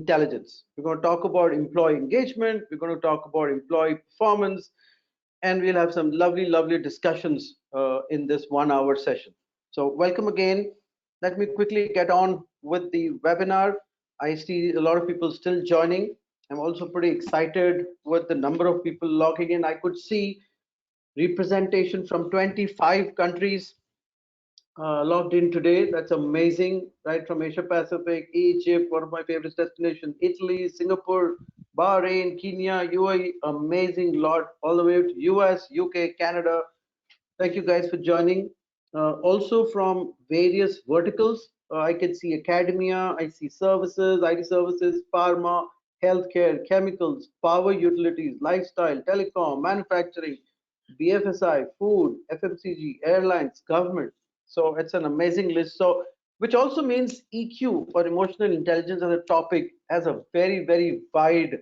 intelligence. We're going to talk about employee engagement. We're going to talk about employee performance, and we'll have some lovely, lovely discussions in this 1 hour session. So welcome again. Let me quickly get on with the webinar. I see a lot of people still joining. I'm also pretty excited with the number of people logging in. I could see representation from 25 countries logged in today. That's amazing, right? From Asia Pacific, Egypt, one of my favorite destinations, Italy, Singapore, Bahrain, Kenya, UAE, amazing lot, all the way to US, UK, Canada. Thank you guys for joining. Also from various verticals, I can see academia, I see services, IT services, pharma, healthcare, chemicals, power utilities, lifestyle, telecom, manufacturing, BFSI, food, FMCG, airlines, government. So it's an amazing list. So, which also means EQ for emotional intelligence as a topic has a very, very wide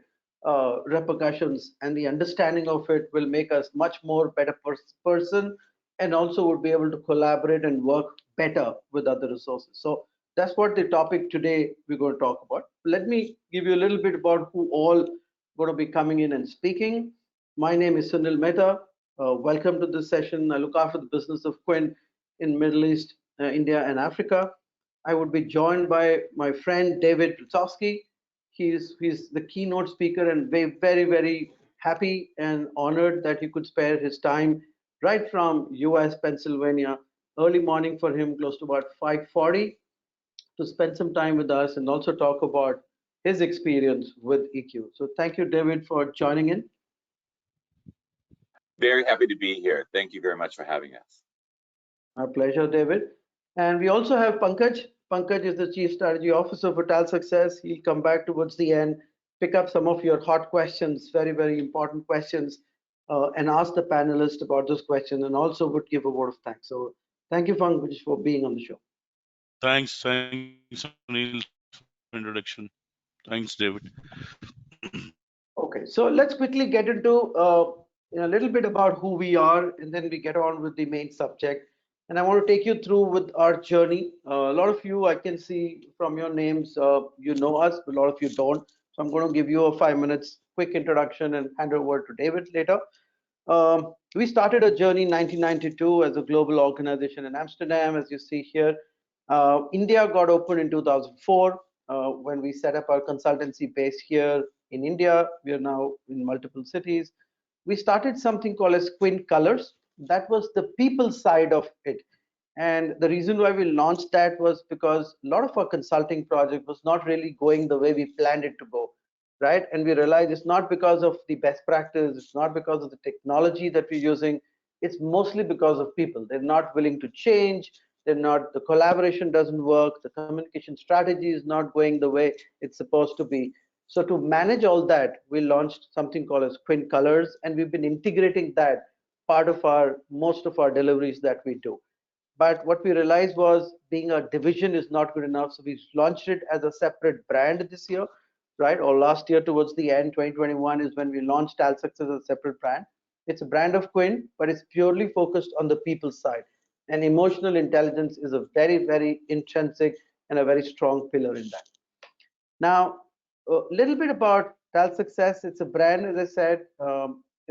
repercussions, and the understanding of it will make us much more better person, and also would be able to collaborate and work better with other resources. So that's what the topic today we're going to talk about. Let me give you a little bit about who all going to be coming in and speaking. My name is Sunil Mehta. Welcome to this session. I look after the business of Quinn in Middle East, India, and Africa. I would be joined by my friend David Lutzowski. He's the keynote speaker, and very, very happy and honored that he could spare his time right from US, Pennsylvania, early morning for him, close to about 5:40, to spend some time with us and also talk about his experience with EQ. So thank you, David, for joining in. Very happy to be here. Thank you very much for having us. My pleasure, David. And we also have Pankaj. Pankaj is the Chief Strategy Officer for TAL Success. He'll come back towards the end, pick up some of your hot questions, very, very important questions, and ask the panelists about those questions, and also would give a word of thanks. So thank you, Pankaj, for being on the show. Thanks, Sunil, for introduction. Thanks, David. Okay, so let's quickly get into a little bit about who we are, and then we get on with the main subject. And I want to take you through with our journey. A lot of you, I can see from your names, you know us, but a lot of you don't. So I'm going to give you a 5 minutes quick introduction and hand over to David later. We started a journey in 1992 as a global organization in Amsterdam, as you see here. India got opened in 2004 when we set up our consultancy base here in India. We are now in multiple cities. We started something called as Quinn Colors. That was the people side of it. And the reason why we launched that was because a lot of our consulting project was not really going the way we planned it to go, right? And we realized it's not because of the best practice, it's not because of the technology that we're using, it's mostly because of people. They're not willing to change, the collaboration doesn't work, the communication strategy is not going the way it's supposed to be. So to manage all that, we launched something called as Quinn Colors, and we've been integrating that part of most of our deliveries that we do. But what we realized was being a division is not good enough, so we launched it as a separate brand this year, right? Or last year towards the end, 2021 is when we launched TAL Success as a separate brand. It's a brand of Quinn, but it's purely focused on the people side. And emotional intelligence is a very, very intrinsic and a very strong pillar in that. Now, a little bit about TAL Success. It's a brand, as I said.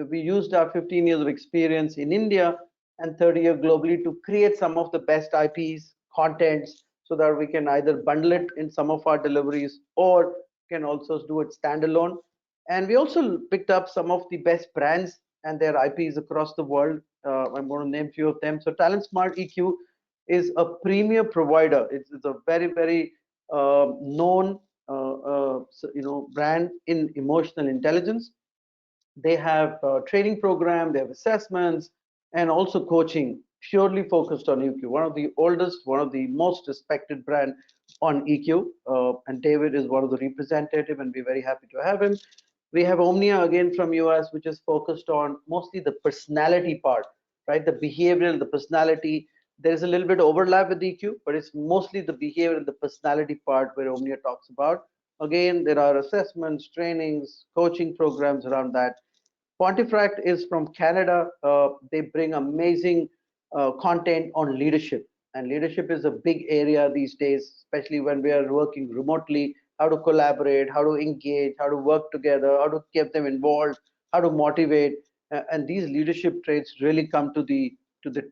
We used our 15 years of experience in India and 30 years globally to create some of the best IPs, contents, so that we can either bundle it in some of our deliveries or can also do it standalone. And we also picked up some of the best brands and their IPs across the world. I'm going to name a few of them. So Talent Smart EQ is a premier provider. It's a very, very known brand in emotional intelligence. They have a training program, they have assessments, and also coaching purely focused on EQ. One of the oldest, one of the most respected brand on EQ, and David is one of the representative, and we're very happy to have him. We have Omnia again from US, which is focused on mostly the personality part, right? The behavioral, the personality. There is a little bit overlap with EQ, but it's mostly the behavior and the personality part where Omnia talks about. Again, there are assessments, trainings, coaching programs around that. Pontifract is from Canada. They bring amazing content on leadership, and leadership is a big area these days, especially when we are working remotely. how to collaborate, how to engage, how to work together, how to keep them involved, how to motivate, and these leadership traits really come to the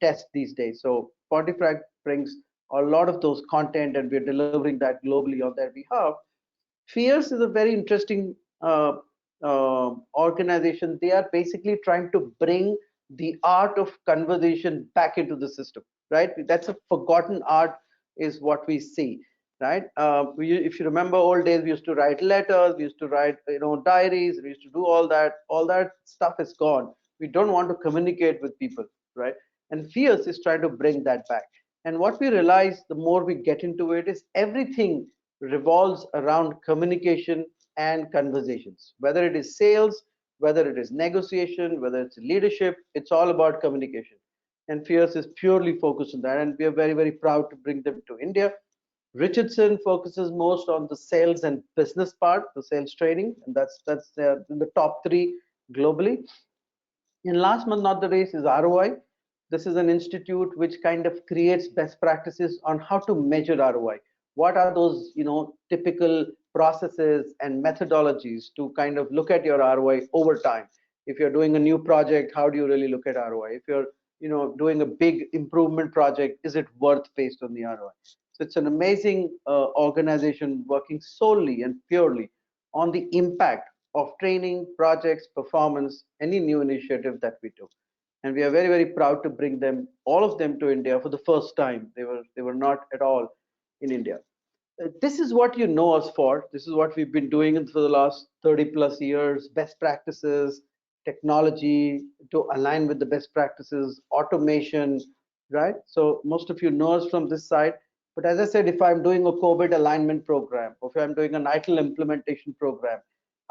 test these days. So Pontifract brings a lot of those content, and we're delivering that globally on their behalf. Fierce is a very interesting organization. They are basically trying to bring the art of conversation back into the system, right? That's a forgotten art, is what we see, right? If you remember old days, we used to write letters, we used to write, diaries, we used to do all that. All that stuff is gone. We don't want to communicate with people, right? And Fierce is trying to bring that back. And what we realize the more we get into it is everything revolves around communication and conversations. Whether it is sales, whether it is negotiation, whether it's leadership, it's all about communication. And Fierce is purely focused on that. And we are very, very proud to bring them to India. Richardson focuses most on the sales and business part, the sales training, and that's in the top three globally. And last but not the least is ROI. This is an institute which kind of creates best practices on how to measure ROI. What are those, typical processes and methodologies to kind of look at your ROI over time? If you're doing a new project, how do you really look at ROI? If you're, doing a big improvement project, is it worth based on the ROI? So it's an amazing organization working solely and purely on the impact of training, projects, performance, any new initiative that we do. And we are very, very proud to bring them, all of them, to India for the first time. They were not at all in India. This is what you know us for. This is what we've been doing for the last 30 plus years. Best practices, technology to align with the best practices, automation, right? So most of you know us from this side. But as I said, if I'm doing a COVID alignment program, or if I'm doing an ITIL implementation program,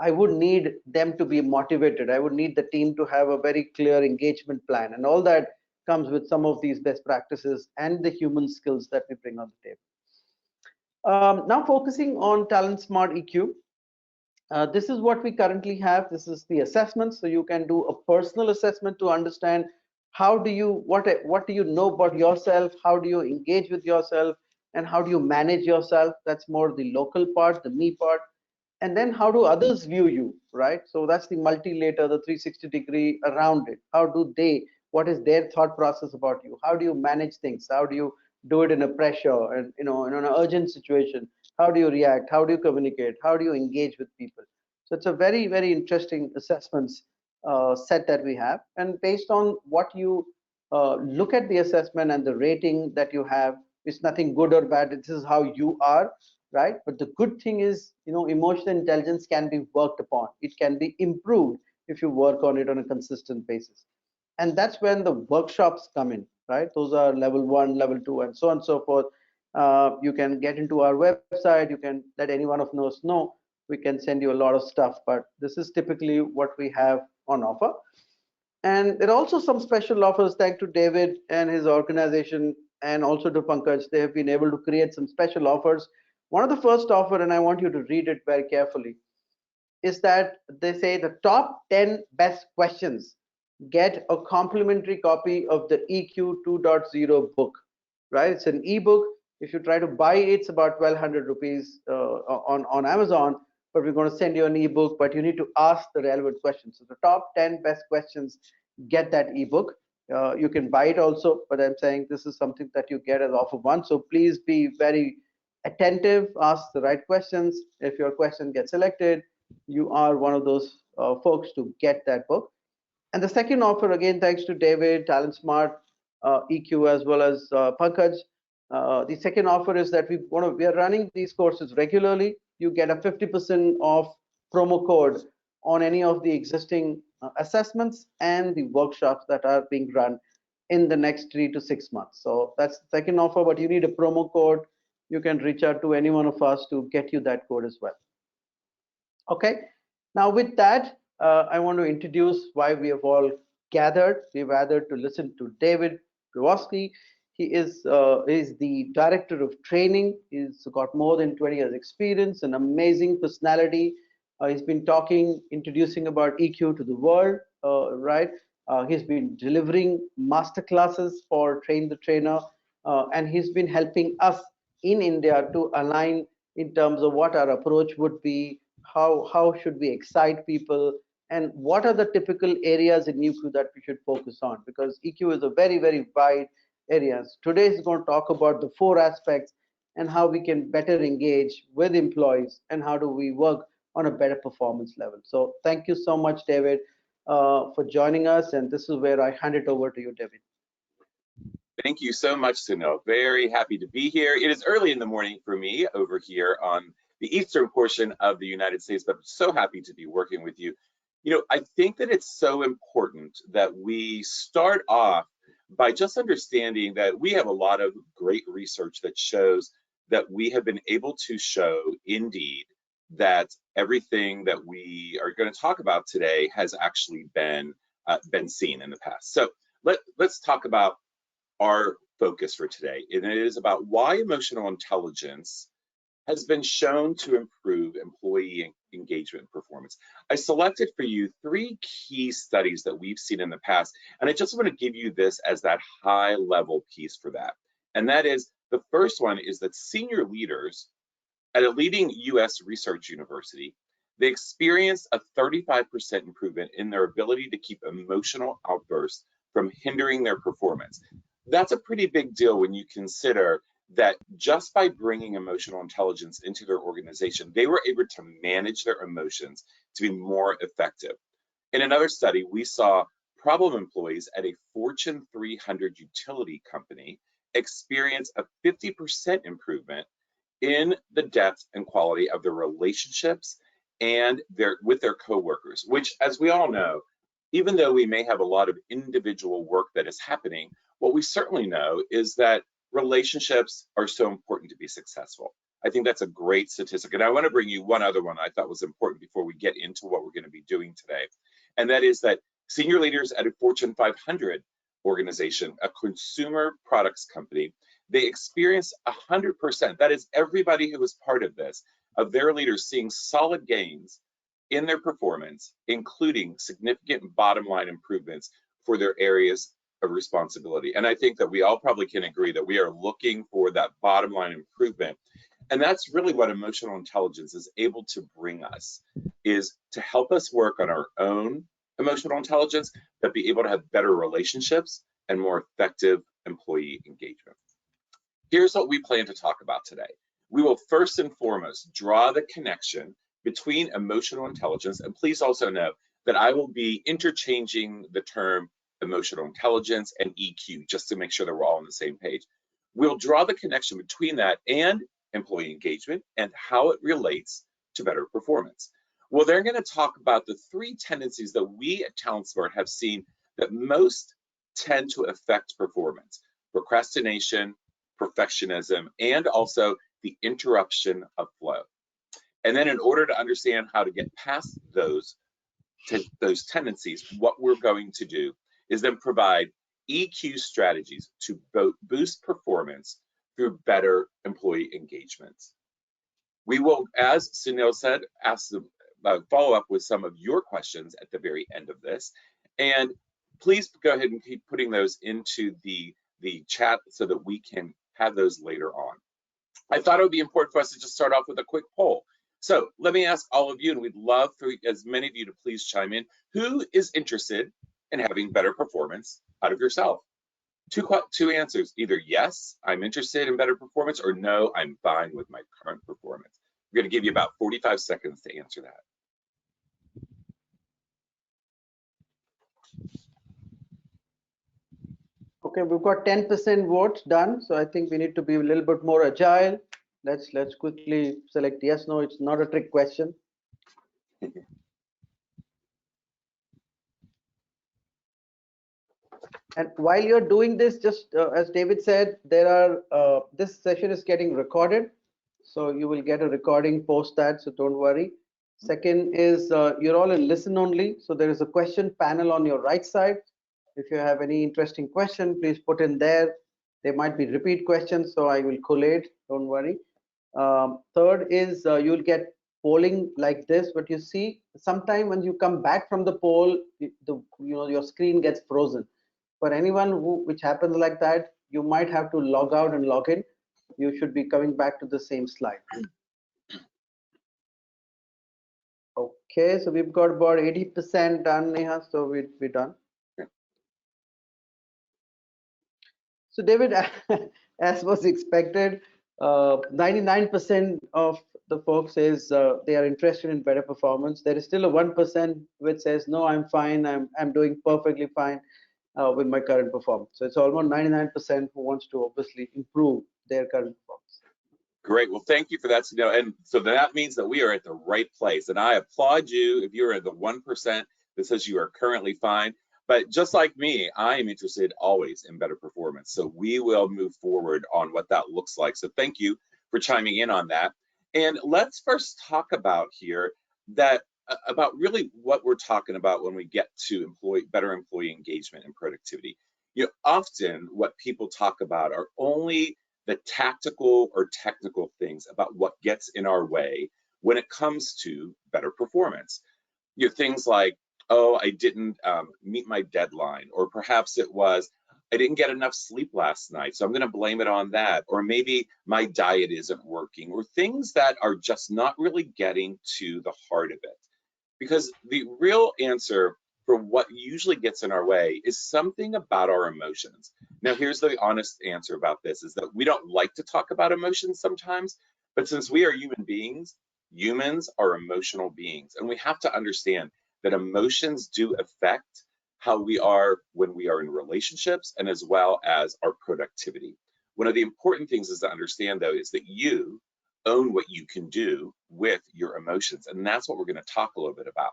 I would need them to be motivated. I would need the team to have a very clear engagement plan. And all that comes with some of these best practices and the human skills that we bring on the table. Now focusing on Talent Smart EQ. This is what we currently have. This is the assessment. So you can do a personal assessment to understand what do you know about yourself, how do you engage with yourself, and how do you manage yourself. That's more the local part, the me part. And then how do others view you, right? So that's the multi-layer, the 360-degree around it. What is their thought process about you? How do you manage things? How do you do it in a pressure and, in an urgent situation? How do you react? How do you communicate? How do you engage with people? So it's a very, very interesting assessments set that we have. And based on what you look at the assessment and the rating that you have, it's nothing good or bad. This is how you are, right? But the good thing is, emotional intelligence can be worked upon. It can be improved if you work on it on a consistent basis. And that's when the workshops come in, right? Those are level 1, level 2, and so on and so forth. You can get into our website. You can let any one of us know. We can send you a lot of stuff, but this is typically what we have on offer. And there are also some special offers, thanks to David and his organization, and also to Pankaj. They have been able to create some special offers. One of the first offer, and I want you to read it very carefully, is that they say the top 10 best questions get a complimentary copy of the EQ 2.0 book, right? It's an ebook. If you try to buy it, it's about 1,200 rupees on Amazon, but we're going to send you an ebook, but you need to ask the relevant questions. So the top 10 best questions get that ebook. You can buy it also, but I'm saying this is something that you get as offer one. So please be very attentive, ask the right questions. If your question gets selected, you are one of those folks to get that book. And the second offer, again, thanks to David, Talent Smart, EQ, as well as Pankaj. The second offer is that we are running these courses regularly. You get a 50% off promo code on any of the existing assessments and the workshops that are being run in the next 3 to 6 months. So that's the second offer, but you need a promo code. You can reach out to any one of us to get you that code as well. Okay, now with that, I want to introduce why we have all gathered. We've gathered to listen to David Privosky. He is the director of training. He's got more than 20 years experience, an amazing personality. He's been introducing about EQ to the world, right? He's been delivering master classes for Train the Trainer, and he's been helping us in India to align in terms of what our approach would be, how should we excite people, and what are the typical areas in EQ that we should focus on, because EQ is a very, very wide area. Today is going to talk about the 4 aspects and how we can better engage with employees and how do we work on a better performance level. So thank you so much, David, for joining us. And this is where I hand it over to you, David. Thank you so much, Sunil. Very happy to be here. It is early in the morning for me over here on the eastern portion of the United States, but I'm so happy to be working with you. I think that it's so important that we start off by just understanding that we have a lot of great research that shows that we have been able to show, indeed, that everything that we are going to talk about today has actually been seen in the past. So let's talk about our focus for today, and it is about why emotional intelligence has been shown to improve employee engagement and performance. I selected for you 3 key studies that we've seen in the past, and I just want to give you this as that high level piece for that. And that is, the first one is that senior leaders at a leading US research university, they experienced a 35% improvement in their ability to keep emotional outbursts from hindering their performance. That's a pretty big deal when you consider that just by bringing emotional intelligence into their organization, they were able to manage their emotions to be more effective. In another study, we saw problem employees at a Fortune 300 utility company experience a 50% improvement in the depth and quality of their relationships and with their coworkers, which, as we all know, even though we may have a lot of individual work that is happening, what we certainly know is that relationships are so important to be successful. I think that's a great statistic. And I want to bring you one other one I thought was important before we get into what we're going to be doing today. And that is that senior leaders at a Fortune 500 organization, a consumer products company, they experienced 100%, that is everybody who was part of this, of their leaders seeing solid gains in their performance, including significant bottom line improvements for their areas of responsibility. And I think that we all probably can agree that we are looking for that bottom line improvement. And that's really what emotional intelligence is able to bring us, is to help us work on our own emotional intelligence, but be able to have better relationships and more effective employee engagement. Here's what we plan to talk about today. We will first and foremost draw the connection between emotional intelligence, and please also note that I will be interchanging the term emotional intelligence and EQ just to make sure that we're all on the same page. We'll draw the connection between that and employee engagement and how it relates to better performance. Well, they're going to talk about the 3 tendencies that we at TalentSmart have seen that most tend to affect performance: procrastination, perfectionism, and also the interruption of flow. And then in order to understand how to get past those tendencies, what we're going to do is then provide EQ strategies to boost performance through better employee engagements. We will, as Sunil said, follow up with some of your questions at the very end of this. And please go ahead and keep putting those into the chat so that we can have those later on. I thought it would be important for us to just start off with a quick poll. So let me ask all of you, and we'd love for as many of you to please chime in. Who is interested in having better performance out of yourself? 2 answers: either yes, I'm interested in better performance, or no, I'm fine with my current performance. We're going to give you about 45 seconds to answer that. Okay, we've got 10% votes done, so I think we need to be a little bit more agile. Let's quickly select yes, no. It's not a trick question. And while you're doing this, just as David said, this session is getting recorded, so you will get a recording post that, so don't worry. Second is you're all in listen only, so there is a question panel on your right side. If you have any interesting question, please put in there. There might be repeat questions, so I will collate, don't worry. Third is you'll get polling like this, but you see sometime when you come back from the poll, your screen gets frozen. For anyone which happens like that, you might have to log out and log in. You should be coming back to the same slide. Okay, so we've got about 80% done, Neha, so we're done. So David, as was expected, 99% of the folks says they are interested in better performance. There is still a 1% which says, no, I'm fine, I'm doing perfectly fine with my current performance. So it's almost 99% who wants to obviously improve their current performance. Great. Well, thank you for that, Sunil. And so that means that we are at the right place. And I applaud you if you're at the 1% that says you are currently fine. But just like me, I am interested always in better performance. So we will move forward on what that looks like. So thank you for chiming in on that. And let's first talk about here that about really what we're talking about when we get to better employee engagement and productivity. You know, often what people talk about are only the tactical or technical things about what gets in our way when it comes to better performance. You know, things like, oh, I didn't meet my deadline, or perhaps it was, I didn't get enough sleep last night, so I'm going to blame it on that. Or maybe my diet isn't working, or things that are just not really getting to the heart of it. Because the real answer for what usually gets in our way is something about our emotions. Now, here's the honest answer about this, is that we don't like to talk about emotions sometimes, but since we are human beings, humans are emotional beings, and we have to understand that emotions do affect how we are when we are in relationships and as well as our productivity. One of the important things is to understand, though, is that you own what you can do with your emotions, and that's what we're going to talk a little bit about.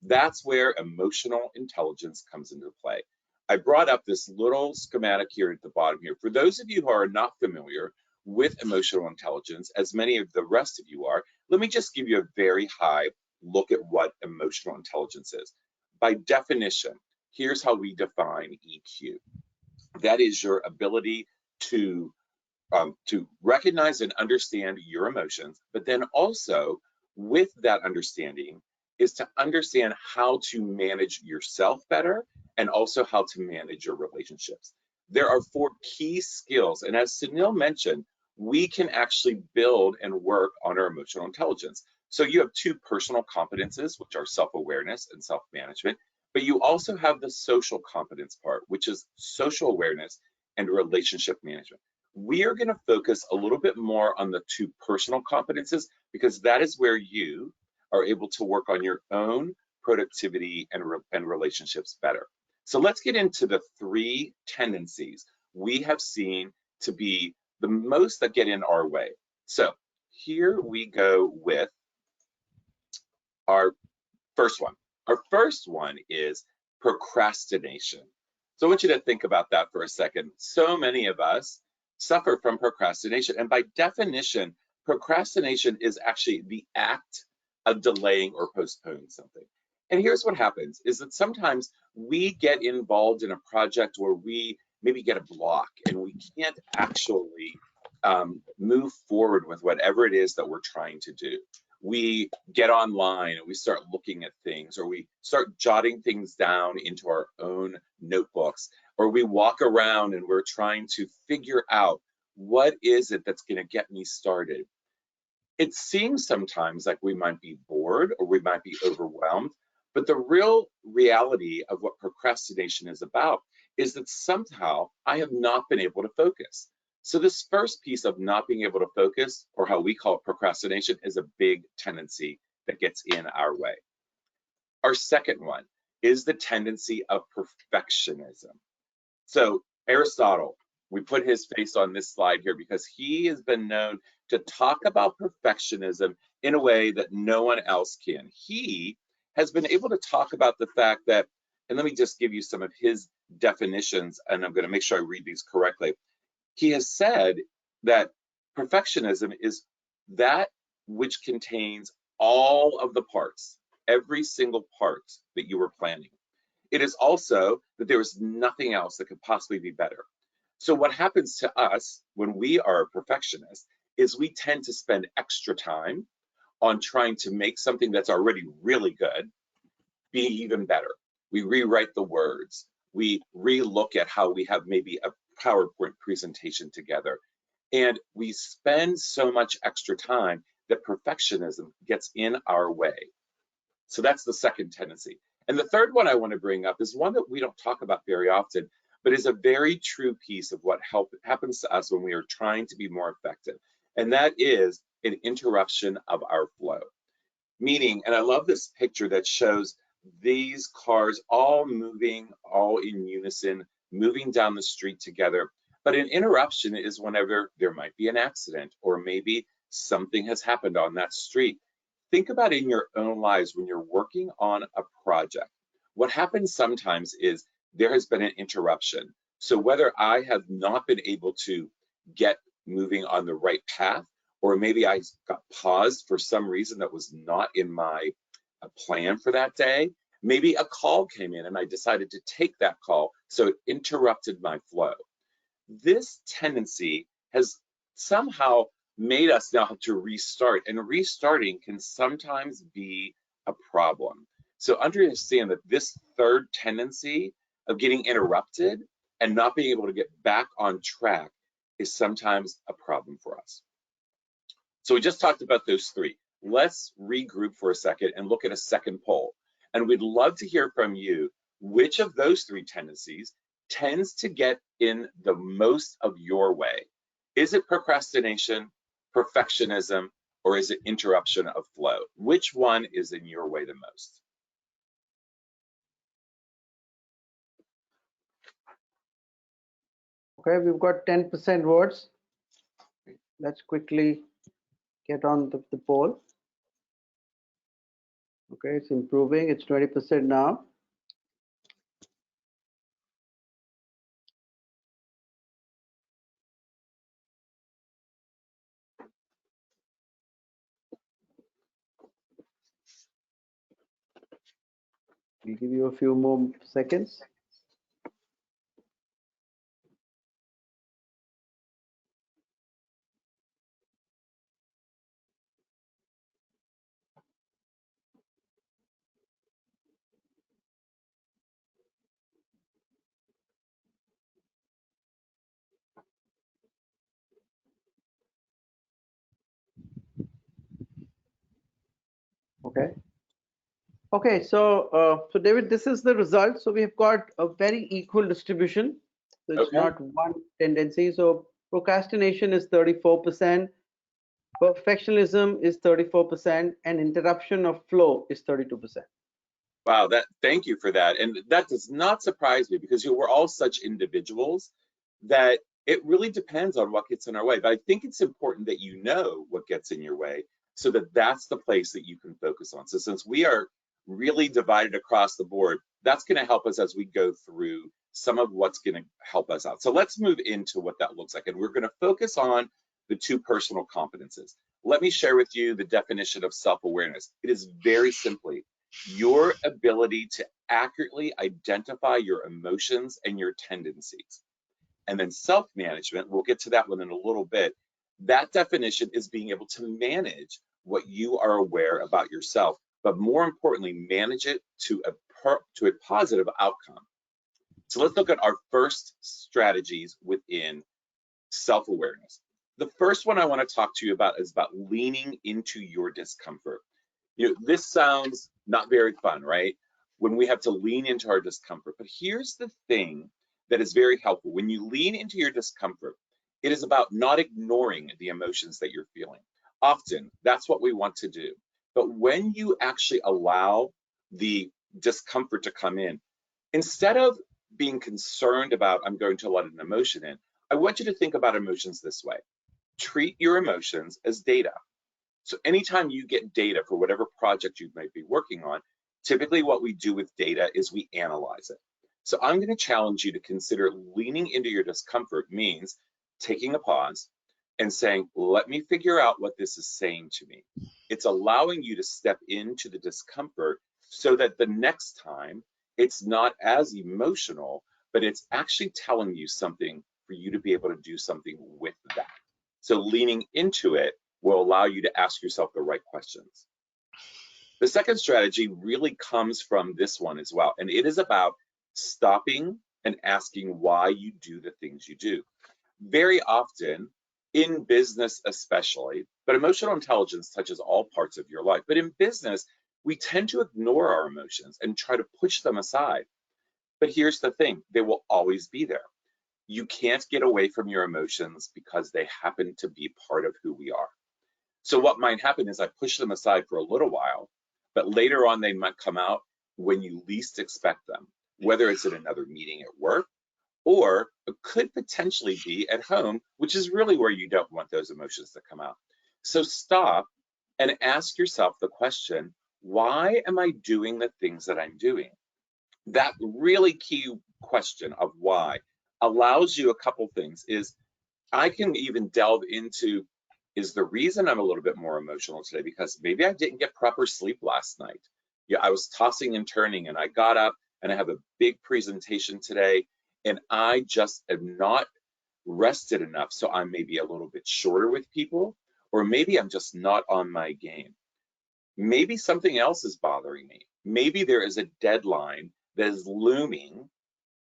That's where emotional intelligence comes into play. I brought up this little schematic here at the bottom here. For those of you who are not familiar with emotional intelligence, as many of the rest of you are, let me just give you a very high look at what emotional intelligence is. By definition, here's how we define EQ. That is your ability to recognize and understand your emotions, but then also with that understanding is to understand how to manage yourself better and also how to manage your relationships. There are 4 key skills, and as Sunil mentioned, we can actually build and work on our emotional intelligence. So you have 2 personal competences, which are self-awareness and self-management, but you also have the social competence part, which is social awareness and relationship management. We are going to focus a little bit more on the 2 personal competences because that is where you are able to work on your own productivity and relationships better. So let's get into the 3 tendencies we have seen to be the most that get in our way. So here we go with our first one. Our first one is procrastination. So I want you to think about that for a second. So many of us suffer from procrastination. And by definition, procrastination is actually the act of delaying or postponing something. And here's what happens is that sometimes we get involved in a project where we maybe get a block and we can't actually move forward with whatever it is that we're trying to do. We get online and we start looking at things, or we start jotting things down into our own notebooks, or we walk around and we're trying to figure out what is it that's going to get me started. It seems sometimes like we might be bored or we might be overwhelmed, but the real reality of what procrastination is about is that somehow I have not been able to focus. So this first piece of not being able to focus, or how we call it procrastination, is a big tendency that gets in our way. Our second one is the tendency of perfectionism. So Aristotle, we put his face on this slide here because he has been known to talk about perfectionism in a way that no one else can. He has been able to talk about the fact that, and let me just give you some of his definitions, and I'm going to make sure I read these correctly. He has said that perfectionism is that which contains all of the parts, every single part that you were planning. It is also that there is nothing else that could possibly be better. So what happens to us when we are perfectionists is we tend to spend extra time on trying to make something that's already really good be even better. We rewrite the words. We re-look at how we have maybe a PowerPoint presentation together. And we spend so much extra time that perfectionism gets in our way. So that's the second tendency. And the third one I want to bring up is one that we don't talk about very often, but is a very true piece of what happens to us when we are trying to be more effective. And that is an interruption of our flow. Meaning, and I love this picture that shows these cars all moving, all in unison, moving down the street together. But an interruption is whenever there might be an accident or maybe something has happened on that street. Think about in your own lives when you're working on a project. What happens sometimes is there has been an interruption. So whether I have not been able to get moving on the right path, or maybe I got paused for some reason that was not in my plan for that day, maybe a call came in and I decided to take that call, so it interrupted my flow. This tendency has somehow made us now have to restart, and restarting can sometimes be a problem. So understand that this third tendency of getting interrupted and not being able to get back on track is sometimes a problem for us. So we just talked about those three. Let's regroup for a second and look at a second poll. And we'd love to hear from you, which of those three tendencies tends to get in the most of your way? Is it procrastination, perfectionism, or is it interruption of flow? Which one is in your way the most? Okay, we've got 10% votes. Let's quickly get on the poll. Okay, it's improving. It's 20% now. We'll give you a few more seconds. Okay. Okay, so David, this is the result. So we've got a very equal distribution. So it's Okay. not one tendency. So procrastination is 34%, perfectionism is 34%, and interruption of flow is 32%. Wow, thank you for that. And that does not surprise me because we're all such individuals that it really depends on what gets in our way. But I think it's important that you know what gets in your way so that that's the place that you can focus on. So since we are really divided across the board, that's going to help us as we go through some of what's going to help us out. So let's move into what that looks like. And we're going to focus on the two personal competences. Let me share with you the definition of self-awareness. It is very simply your ability to accurately identify your emotions and your tendencies. And then self-management, we'll get to that one in a little bit. That definition is being able to manage what you are aware about yourself, but more importantly, manage it to a positive outcome. So let's look at our first strategies within self-awareness. The first one I want to talk to you about is about leaning into your discomfort. You know, this sounds not very fun, right? When we have to lean into our discomfort. But here's the thing that is very helpful. When you lean into your discomfort, it is about not ignoring the emotions that you're feeling. Often, that's what we want to do. But when you actually allow the discomfort to come in, instead of being concerned about, I'm going to let an emotion in, I want you to think about emotions this way. Treat your emotions as data. So anytime you get data for whatever project you might be working on, typically what we do with data is we analyze it. So I'm going to challenge you to consider leaning into your discomfort means taking a pause and saying, let me figure out what this is saying to me. It's allowing you to step into the discomfort so that the next time it's not as emotional, but it's actually telling you something for you to be able to do something with that. So leaning into it will allow you to ask yourself the right questions. The second strategy really comes from this one as well, and it is about stopping and asking why you do the things you do. Very often, in business especially, but emotional intelligence touches all parts of your life, but in business, we tend to ignore our emotions and try to push them aside. But here's the thing, they will always be there. You can't get away from your emotions because they happen to be part of who we are. So what might happen is I push them aside for a little while, but later on they might come out when you least expect them, whether it's in another meeting at work, or it could potentially be at home, which is really where you don't want those emotions to come out. So stop and ask yourself the question, why am I doing the things that I'm doing? That really key question of why allows you a couple things. Is I can even delve into, is the reason I'm a little bit more emotional today because maybe I didn't get proper sleep last night. Yeah, I was tossing and turning and I got up and I have a big presentation today and I just am not rested enough. So I'm maybe a little bit shorter with people, or maybe I'm just not on my game. Maybe something else is bothering me. Maybe there is a deadline that is looming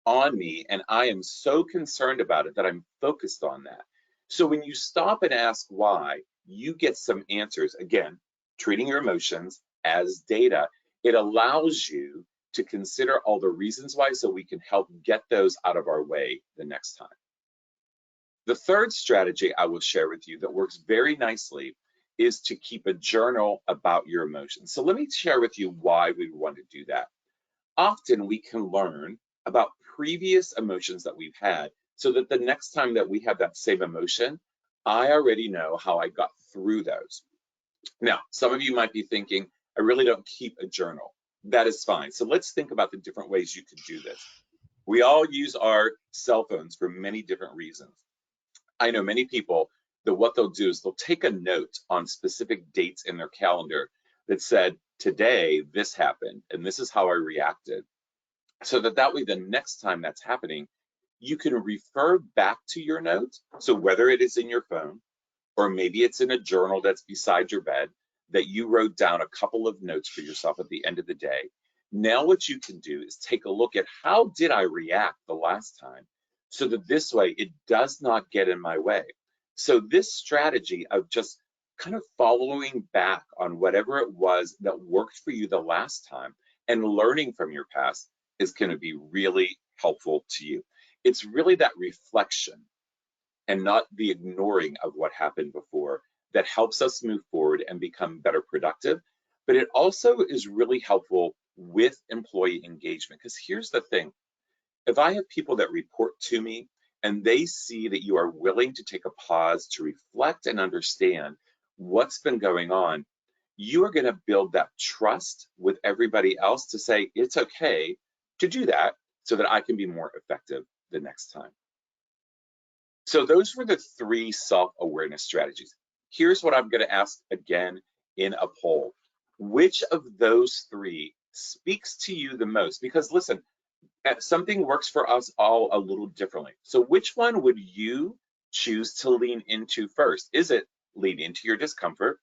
on me and I am so concerned about it that I'm focused on that. So when you stop and ask why, you get some answers. Again, treating your emotions as data, it allows you to consider all the reasons why so we can help get those out of our way the next time. The third strategy I will share with you that works very nicely is to keep a journal about your emotions. So let me share with you why we want to do that. Often we can learn about previous emotions that we've had so that the next time that we have that same emotion, I already know how I got through those. Now, some of you might be thinking, I really don't keep a journal. That is fine. So let's think about the different ways you could do this. We all use our cell phones for many different reasons. I know many people that what they'll do is they'll take a note on specific dates in their calendar that said, today this happened and this is how I reacted. So that way the next time that's happening, you can refer back to your note. So whether it is in your phone or maybe it's in a journal that's beside your bed that you wrote down a couple of notes for yourself at the end of the day. Now what you can do is take a look at how did I react the last time so that this way it does not get in my way. So this strategy of just kind of following back on whatever it was that worked for you the last time and learning from your past is going to be really helpful to you. It's really that reflection and not the ignoring of what happened before that helps us move forward and become better productive. But it also is really helpful with employee engagement, because here's the thing. If I have people that report to me and they see that you are willing to take a pause to reflect and understand what's been going on, you are going to build that trust with everybody else to say it's okay to do that so that I can be more effective the next time. So those were the 3 self-awareness strategies. Here's what I'm going to ask again in a poll. Which of those 3 speaks to you the most? Because listen, something works for us all a little differently. So which one would you choose to lean into first? Is it lean into your discomfort,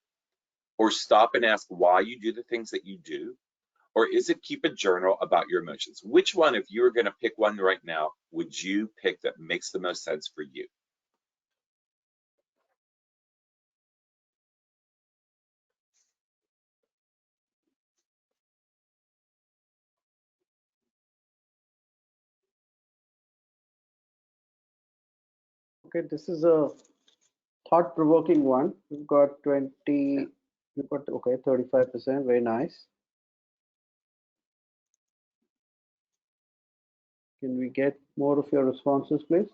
or stop and ask why you do the things that you do? Or is it keep a journal about your emotions? Which one, if you were going to pick one right now, would you pick that makes the most sense for you? Okay, this is a thought-provoking one. We've got 20, we've got, okay, 35%, very nice. Can we get more of your responses, please?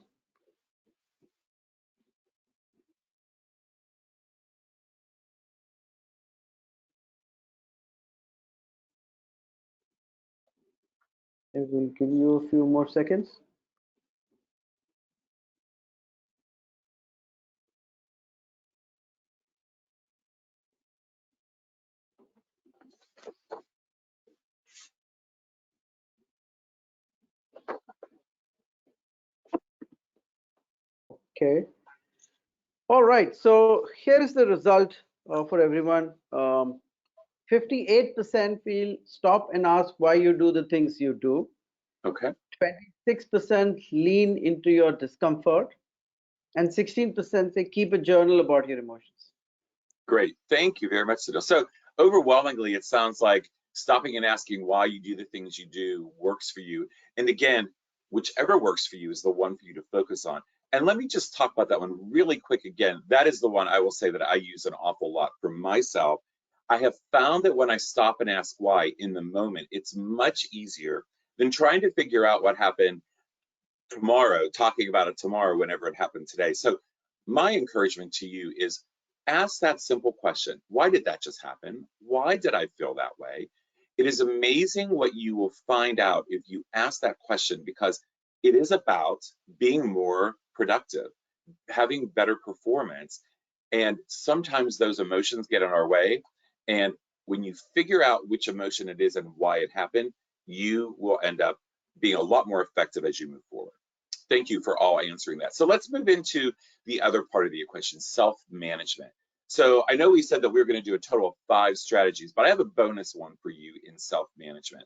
I will give you a few more seconds. Okay. All right. So here is the result for everyone. 58% feel stop and ask why you do the things you do. Okay. 26% lean into your discomfort, and 16% say keep a journal about your emotions. Great. Thank you very much, Sunil. So overwhelmingly, it sounds like stopping and asking why you do the things you do works for you. And again, whichever works for you is the one for you to focus on. And let me just talk about that one really quick again. That is the one I will say that I use an awful lot for myself. I have found that when I stop and ask why in the moment, it's much easier than trying to figure out what happened tomorrow, talking about it tomorrow whenever it happened today. So my encouragement to you is ask that simple question. Why did that just happen? Why did I feel that way? It is amazing what you will find out if you ask that question, because it is about being more productive, having better performance. And sometimes those emotions get in our way. And when you figure out which emotion it is and why it happened, you will end up being a lot more effective as you move forward. Thank you for all answering that. So let's move into the other part of the equation, self-management. So I know we said that we were going to do a total of 5 strategies, but I have a bonus one for you in self-management.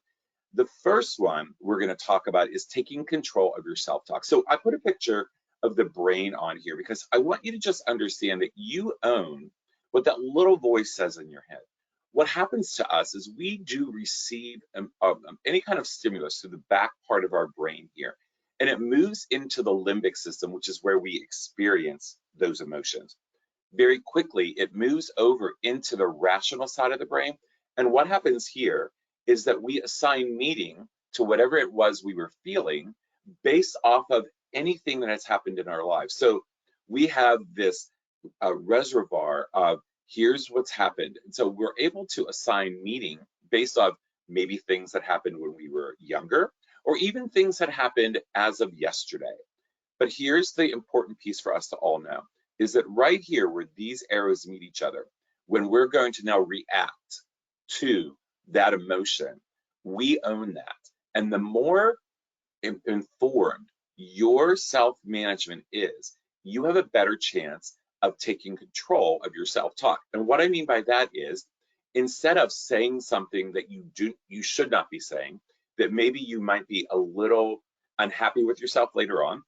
The first one we're going to talk about is taking control of your self-talk. So I put a picture of the brain on here because I want you to just understand that you own what that little voice says in your head. What happens to us is we do receive any kind of stimulus through the back part of our brain here, and it moves into the limbic system, which is where we experience those emotions. Very quickly, it moves over into the rational side of the brain. And what happens here is that we assign meaning to whatever it was we were feeling based off of anything that has happened in our lives. So we have this reservoir of here's what's happened. And so we're able to assign meaning based on maybe things that happened when we were younger, or even things that happened as of yesterday. But here's the important piece for us to all know, is that right here where these arrows meet each other, when we're going to now react to that emotion, we own that. And the more informed your self-management is, you have a better chance of taking control of your self-talk. And what I mean by that is, instead of saying something that you should not be saying, that maybe you might be a little unhappy with yourself later on,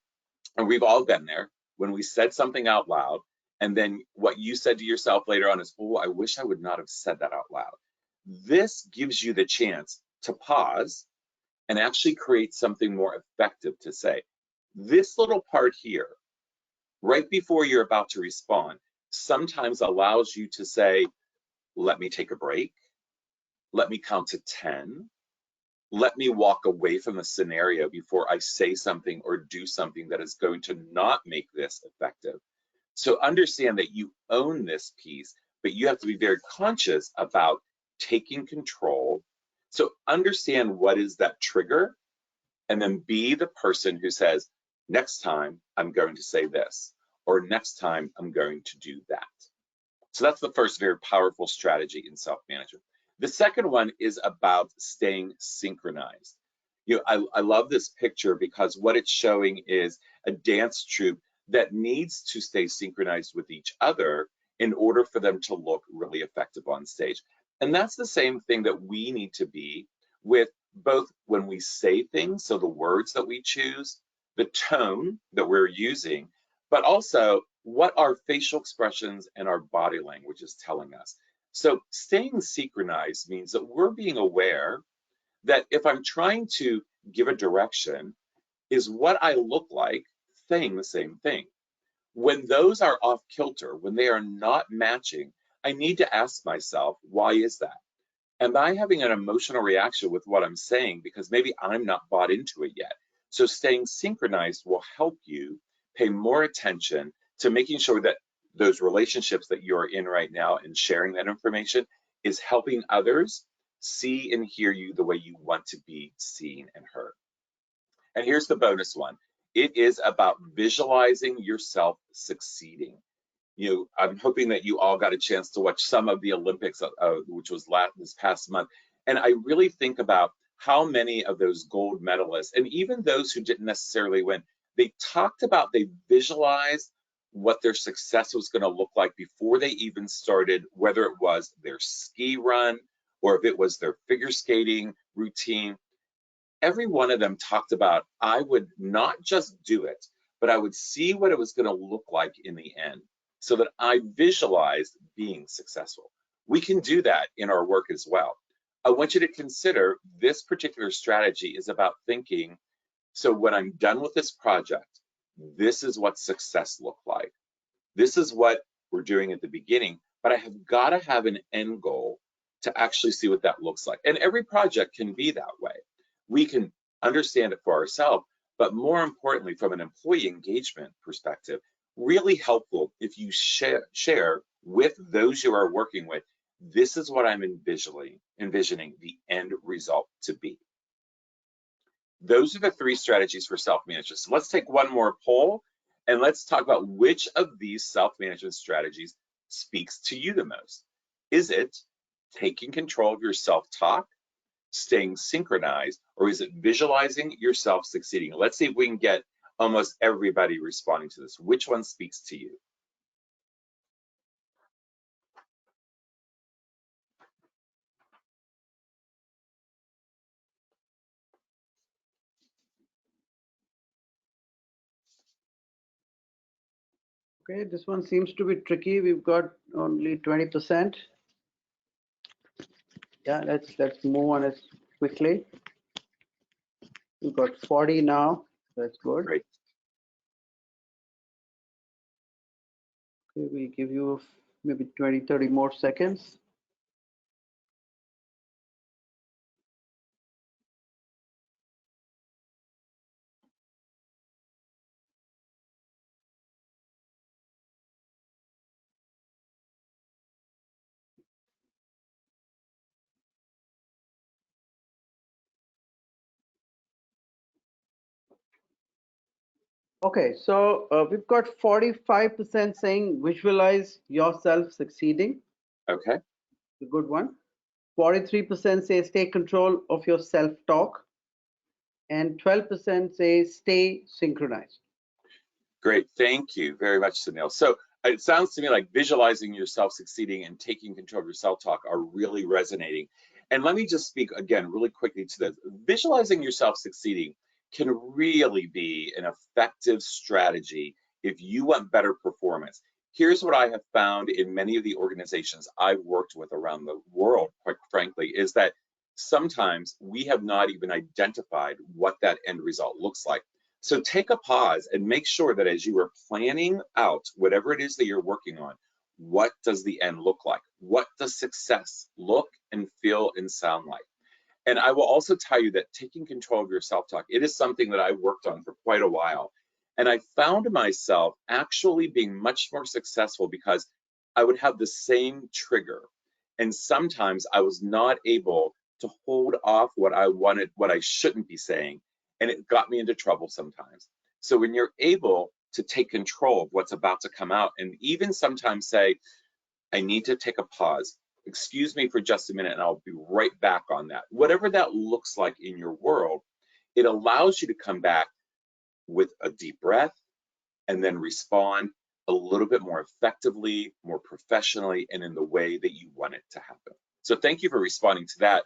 and we've all been there, when we said something out loud, and then what you said to yourself later on is, oh, I wish I would not have said that out loud. This gives you the chance to pause and actually create something more effective to say. This little part here, right before you're about to respond, sometimes allows you to say, let me take a break, let me count to 10, let me walk away from the scenario before I say something or do something that is going to not make this effective. So understand that you own this piece, but you have to be very conscious about taking control. So understand what is that trigger, and then be the person who says, next time I'm going to say this, or next time I'm going to do that. So that's the first very powerful strategy in self-management. The second one is about staying synchronized. I love this picture because what it's showing is a dance troupe that needs to stay synchronized with each other in order for them to look really effective on stage. And that's the same thing that we need to be with both when we say things, so the words that we choose, the tone that we're using, but also what our facial expressions and our body language is telling us. So staying synchronized means that we're being aware that if I'm trying to give a direction, is what I look like saying the same thing? When those are off kilter, when they are not matching, I need to ask myself, why is that? Am I having an emotional reaction with what I'm saying because maybe I'm not bought into it yet? So staying synchronized will help you pay more attention to making sure that those relationships that you're in right now and sharing that information is helping others see and hear you the way you want to be seen and heard. And here's the bonus one. It is about visualizing yourself succeeding. I'm hoping that you all got a chance to watch some of the Olympics, which was this past month. And I really think about how many of those gold medalists, and even those who didn't necessarily win, they visualized what their success was going to look like before they even started, whether it was their ski run or if it was their figure skating routine. Every one of them talked about, I would not just do it, but I would see what it was going to look like in the end, so that I visualized being successful. We can do that in our work as well. I want you to consider this particular strategy is about thinking, so when I'm done with this project, this is what success looked like. This is what we're doing at the beginning, but I have got to have an end goal to actually see what that looks like. And every project can be that way. We can understand it for ourselves, but more importantly, from an employee engagement perspective, really helpful if you share with those you are working with, this is what I'm envisioning the end result to be. Those are the 3 strategies for self-management. So let's take one more poll and let's talk about which of these self-management strategies speaks to you the most. Is it taking control of your self-talk, staying synchronized, or is it visualizing yourself succeeding? Let's see if we can get almost everybody responding to this. Which one speaks to you? Okay, this one seems to be tricky. We've got only 20%. Yeah, let's move on it quickly. We've got 40 now. That's good. Great. Okay, we'll give you maybe 20, 30 more seconds. Okay, so we've got 45% saying visualize yourself succeeding. Okay. A good one. 43% say take control of your self-talk. And 12% say stay synchronized. Great, thank you very much, Sunil. So it sounds to me like visualizing yourself succeeding and taking control of your self-talk are really resonating. And let me just speak again really quickly to this. Visualizing yourself succeeding can really be an effective strategy if you want better performance. Here's what I have found in many of the organizations I've worked with around the world, quite frankly, is that sometimes we have not even identified what that end result looks like. So take a pause and make sure that as you are planning out whatever it is that you're working on, what does the end look like? What does success look and feel and sound like? And I will also tell you that taking control of your self-talk, it is something that I worked on for quite a while. And I found myself actually being much more successful because I would have the same trigger. And sometimes I was not able to hold off what I wanted, what I shouldn't be saying. And it got me into trouble sometimes. So when you're able to take control of what's about to come out and even sometimes say, I need to take a pause, excuse me for just a minute and I'll be right back on that. Whatever that looks like in your world, it allows you to come back with a deep breath and then respond a little bit more effectively, more professionally, and in the way that you want it to happen. So thank you for responding to that.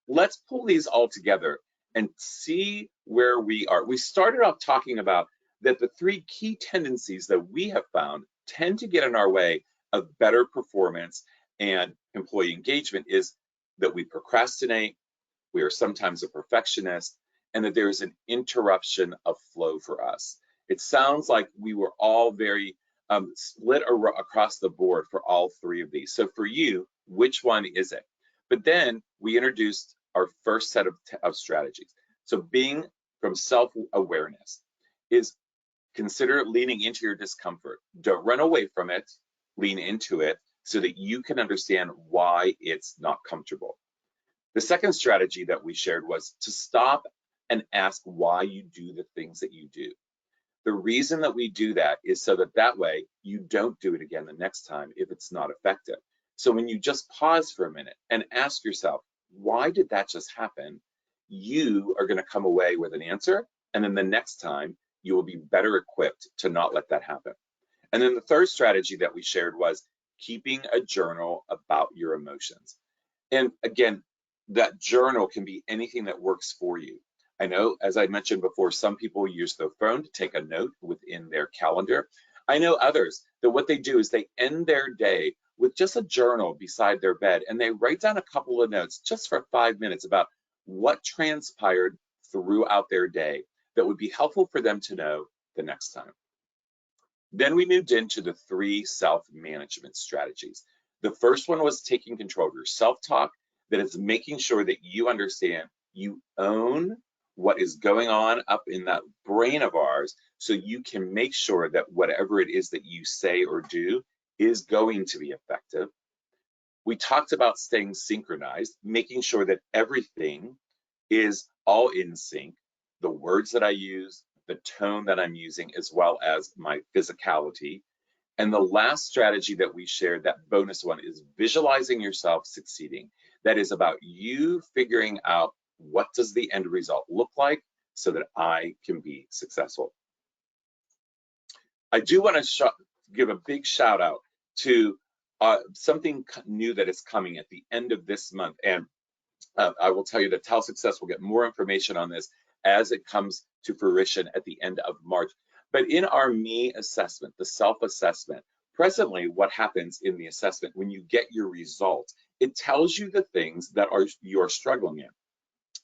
Let's pull these all together and see where we are. We started off talking about that the 3 key tendencies that we have found tend to get in our way of better performance and employee engagement is that we procrastinate, we are sometimes a perfectionist, and that there is an interruption of flow for us. It sounds like we were all very split across the board for all 3 of these. So for you, which one is it? But then we introduced our first set of strategies. So being from self-awareness is consider leaning into your discomfort. Don't run away from it, lean into it so that you can understand why it's not comfortable. The second strategy that we shared was to stop and ask why you do the things that you do. The reason that we do that is so that way you don't do it again the next time if it's not effective. So when you just pause for a minute and ask yourself, why did that just happen? You are going to come away with an answer, and then the next time you will be better equipped to not let that happen. And then the third strategy that we shared was keeping a journal about your emotions. And again, that journal can be anything that works for you. I know, as I mentioned before, some people use their phone to take a note within their calendar. I know others that what they do is they end their day with just a journal beside their bed, and they write down a couple of notes just for 5 minutes about what transpired throughout their day that would be helpful for them to know the next time. Then we moved into the 3 self-management strategies. The first one was taking control of your self-talk, that is making sure that you understand you own what is going on up in that brain of ours, so you can make sure that whatever it is that you say or do is going to be effective. We talked about staying synchronized, making sure that everything is all in sync, the words that I use, the tone that I'm using, as well as my physicality. And the last strategy that we shared, that bonus one, is visualizing yourself succeeding. That is about you figuring out what does the end result look like so that I can be successful. I do want to give a big shout out to something new that is coming at the end of this month. And I will tell you that Tell Success will get more information on this as it comes to fruition at the end of March. But in our Me assessment, the self-assessment, presently what happens in the assessment when you get your results, it tells you the things that you're struggling in.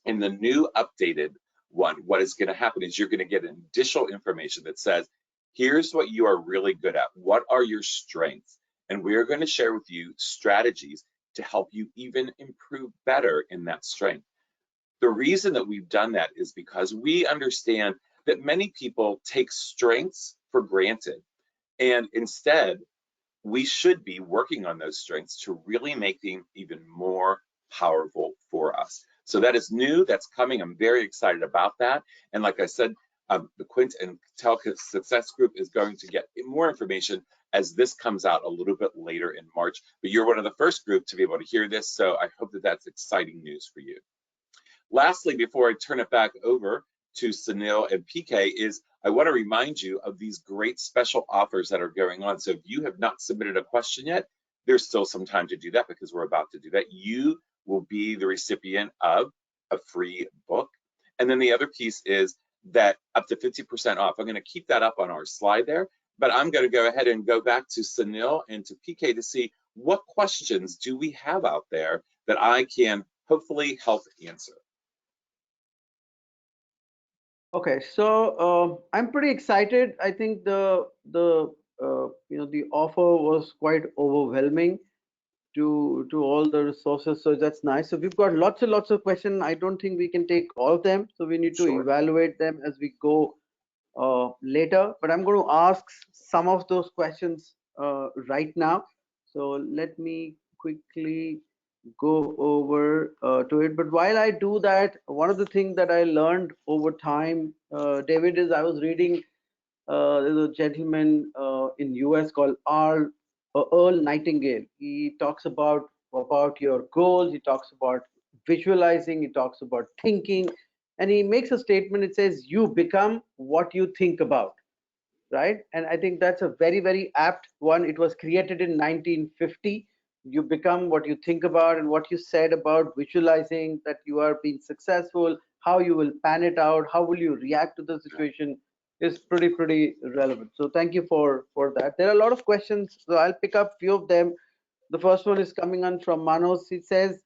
In the new updated one, what is going to happen is you're going to get additional information that says, here's what you are really good at. What are your strengths? And we're going to share with you strategies to help you even improve better in that strength. The reason that we've done that is because we understand that many people take strengths for granted, and instead we should be working on those strengths to really make them even more powerful for us. So that is new, that's coming. I'm very excited about that. And like I said, the Quint and Tell Success Group is going to get more information as this comes out a little bit later in March. But you're one of the first group to be able to hear this, so I hope that that's exciting news for you. Lastly, before I turn it back over to Sunil and PK, is I want to remind you of these great special offers that are going on. So if you have not submitted a question yet, there's still some time to do that because we're about to do that. You will be the recipient of a free book. And then the other piece is that up to 50% off. I'm going to keep that up on our slide there, but I'm going to go ahead and go back to Sunil and to PK to see what questions do we have out there that I can hopefully help answer. Okay, so I'm pretty excited. I think the offer was quite overwhelming to all the resources, so that's nice. So we've got lots and lots of questions. I don't think we can take all of them, so we need to evaluate them as we go later. But I'm going to ask some of those questions right now. So let me quickly go over to it. But while I do that, one of the things that I learned over time, David, is I was reading there's a gentleman in US called Earl Nightingale. He talks about your goals, he talks about visualizing, he talks about thinking, and he makes a statement. It says, you become what you think about, right? And I think that's a very, very apt one. It was created in 1950. You become what you think about, and what you said about visualizing that you are being successful, how you will pan it out, how will you react to the situation, is pretty relevant. So thank you for that. There are a lot of questions, so I'll pick up few of them. The first one is coming on from Manos. He says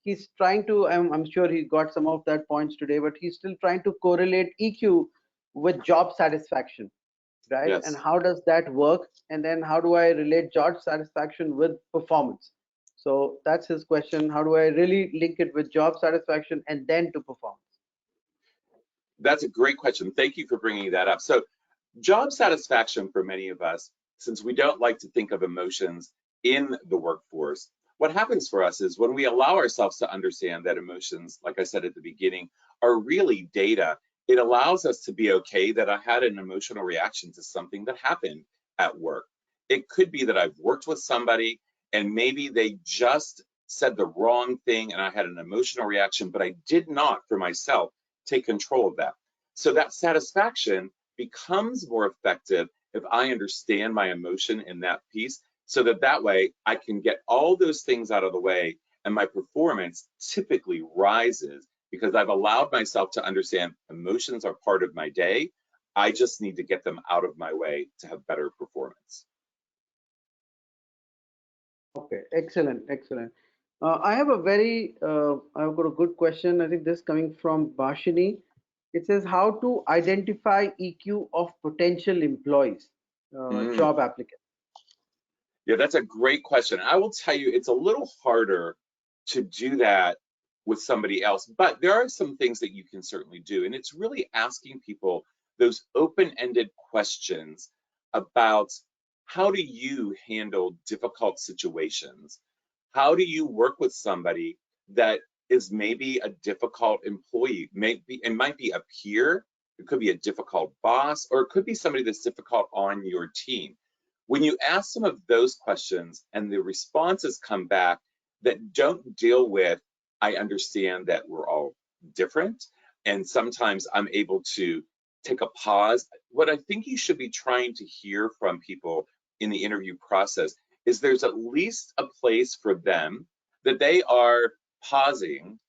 he's trying to, I'm sure he got some of that points today, but he's still trying to correlate EQ with job satisfaction, right? Yes. And how does that work? And then how do I relate job satisfaction with performance? So that's his question. How do I really link it with job satisfaction and then to performance? That's a great question. Thank you for bringing that up. So job satisfaction for many of us, since we don't like to think of emotions in the workforce, what happens for us is when we allow ourselves to understand that emotions, like I said at the beginning, are really data, it allows us to be okay that I had an emotional reaction to something that happened at work. It could be that I've worked with somebody and maybe they just said the wrong thing and I had an emotional reaction, but I did not, for myself, take control of that. So that satisfaction becomes more effective if I understand my emotion in that piece, so that way I can get all those things out of the way and my performance typically rises because I've allowed myself to understand emotions are part of my day. I just need to get them out of my way to have better performance. Okay, excellent, excellent. I have a I've got a good question. I think this is coming from Bashini. It says how to identify EQ of potential employees, Mm. job applicants. Yeah, that's a great question. I will tell you, it's a little harder to do that with somebody else, but there are some things that you can certainly do. And it's really asking people those open-ended questions about how do you handle difficult situations? How do you work with somebody that is maybe a difficult employee? Maybe it might be a peer, it could be a difficult boss, or it could be somebody that's difficult on your team. When you ask some of those questions and the responses come back that don't deal with, I understand that we're all different, and sometimes I'm able to take a pause. What I think you should be trying to hear from people in the interview process is there's at least a place for them that they are pausing